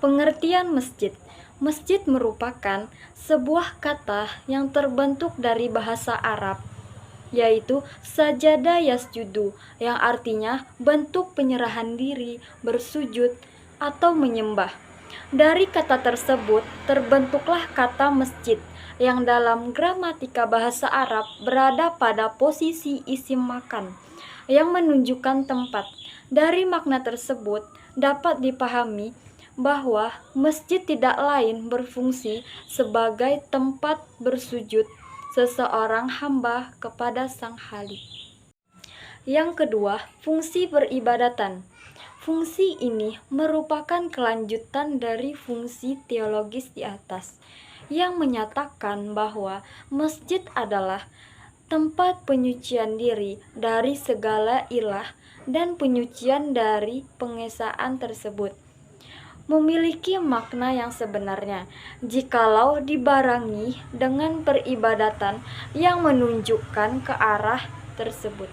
Pengertian masjid. Masjid merupakan sebuah kata yang terbentuk dari bahasa Arab, yaitu sajada yasjudu, yang artinya bentuk penyerahan diri, bersujud, atau menyembah. Dari kata tersebut terbentuklah kata masjid, yang dalam gramatika bahasa Arab berada pada posisi isim makan, yang menunjukkan tempat. Dari makna tersebut dapat dipahami bahwa masjid tidak lain berfungsi sebagai tempat bersujud seseorang hamba kepada Sang Khalik. Yang kedua, fungsi peribadatan. Fungsi ini merupakan kelanjutan dari fungsi teologis di atas, yang menyatakan bahwa masjid adalah tempat penyucian diri dari segala ilah dan penyucian dari pengesaan tersebut memiliki makna yang sebenarnya jikalau dibarengi dengan peribadatan yang menunjukkan ke arah tersebut.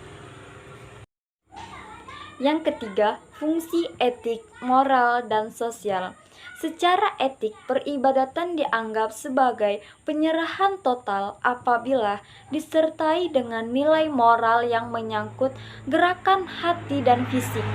Yang ketiga, fungsi etik, moral, dan sosial. Secara etik, peribadatan dianggap sebagai penyerahan total apabila disertai dengan nilai moral yang menyangkut gerakan hati dan fisik,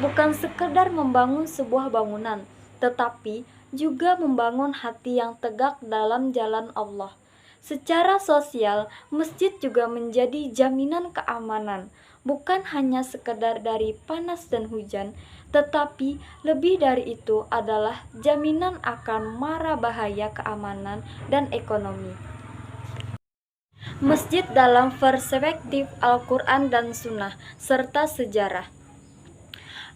bukan sekedar membangun sebuah bangunan, tetapi juga membangun hati yang tegak dalam jalan Allah. Secara sosial, masjid juga menjadi jaminan keamanan, bukan hanya sekedar dari panas dan hujan, tetapi lebih dari itu adalah jaminan akan mara bahaya keamanan dan ekonomi. Masjid dalam perspektif Al-Quran dan Sunnah, serta sejarah.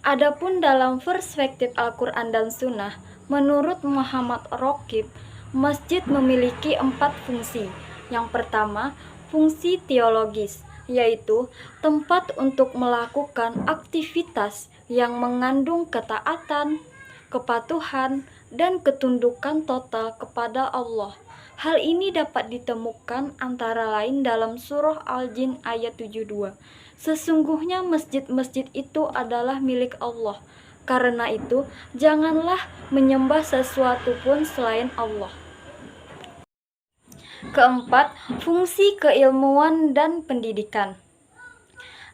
Adapun dalam perspektif Al-Quran dan Sunnah, menurut Muhammad Raqib, masjid memiliki 4 fungsi. Yang pertama, fungsi teologis, yaitu tempat untuk melakukan aktivitas yang mengandung ketaatan, kepatuhan, dan ketundukan total kepada Allah. Hal ini dapat ditemukan antara lain dalam surah Al-Jin ayat 72. Sesungguhnya masjid-masjid itu adalah milik Allah. Karena itu, janganlah menyembah sesuatu pun selain Allah. Keempat, fungsi keilmuan dan pendidikan.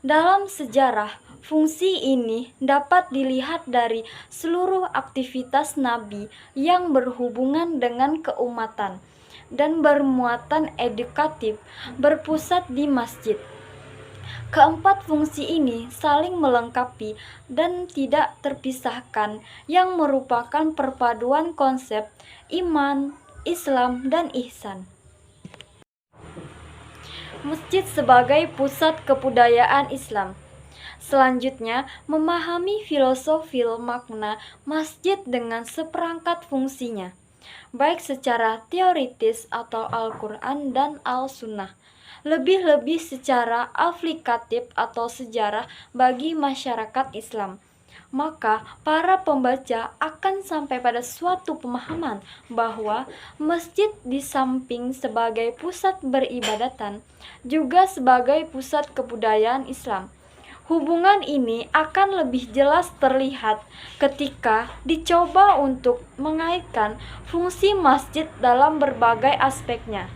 Dalam sejarah, fungsi ini dapat dilihat dari seluruh aktivitas Nabi yang berhubungan dengan keumatan dan bermuatan edukatif berpusat di masjid. Keempat fungsi ini saling melengkapi dan tidak terpisahkan, yang merupakan perpaduan konsep iman, Islam, dan ihsan. Masjid sebagai pusat kebudayaan Islam. Selanjutnya, memahami filosofi makna masjid dengan seperangkat fungsinya, baik secara teoritis atau Al-Quran dan Al-Sunnah, lebih-lebih secara aplikatif atau sejarah bagi masyarakat Islam. Maka para pembaca akan sampai pada suatu pemahaman bahwa masjid di samping sebagai pusat beribadatan juga sebagai pusat kebudayaan Islam. Hubungan ini akan lebih jelas terlihat ketika dicoba untuk mengaitkan fungsi masjid dalam berbagai aspeknya.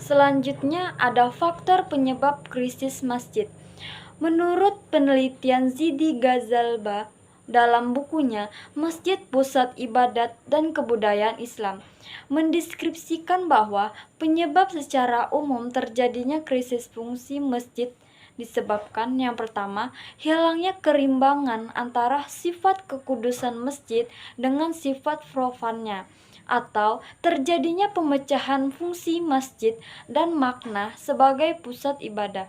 Selanjutnya ada faktor penyebab krisis masjid. Menurut penelitian Zidi Ghazalba dalam bukunya Masjid Pusat Ibadat dan Kebudayaan Islam, mendeskripsikan bahwa penyebab secara umum terjadinya krisis fungsi masjid disebabkan yang pertama, hilangnya kerimbangan antara sifat kekudusan masjid dengan sifat profannya, atau terjadinya pemecahan fungsi masjid dan makna sebagai pusat ibadah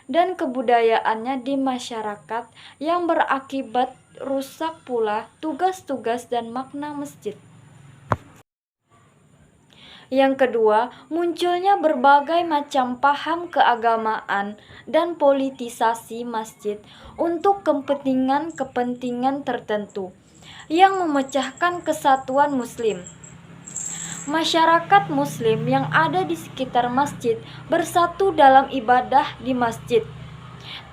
dan kebudayaannya di masyarakat, yang berakibat rusak pula tugas-tugas dan makna masjid. Yang kedua, munculnya berbagai macam paham keagamaan dan politisasi masjid untuk kepentingan-kepentingan tertentu yang memecahkan kesatuan muslim. Masyarakat muslim yang ada di sekitar masjid bersatu dalam ibadah di masjid,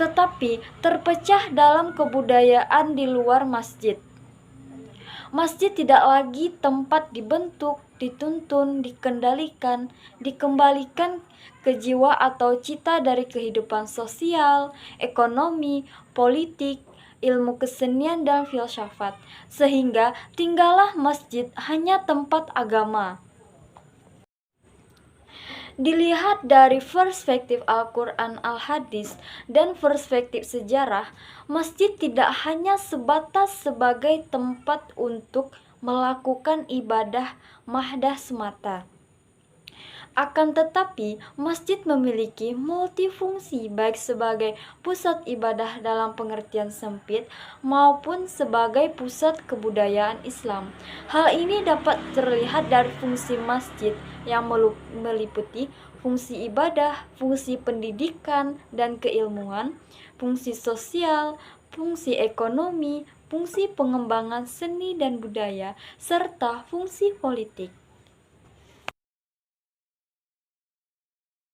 tetapi terpecah dalam kebudayaan di luar masjid. Masjid tidak lagi tempat dibentuk, dituntun, dikembalikan ke jiwa atau cita dari kehidupan sosial, ekonomi, politik, ilmu kesenian dan filsafat, sehingga tinggallah masjid hanya tempat agama. Dilihat dari perspektif Al-Quran Al-Hadis dan perspektif sejarah, masjid tidak hanya sebatas sebagai tempat untuk melakukan ibadah mahdah semata. Akan tetapi, masjid memiliki multifungsi baik sebagai pusat ibadah dalam pengertian sempit maupun sebagai pusat kebudayaan Islam. Hal ini dapat terlihat dari fungsi masjid yang meliputi fungsi ibadah, fungsi pendidikan dan keilmuan, fungsi sosial, fungsi ekonomi, fungsi pengembangan seni dan budaya, serta fungsi politik.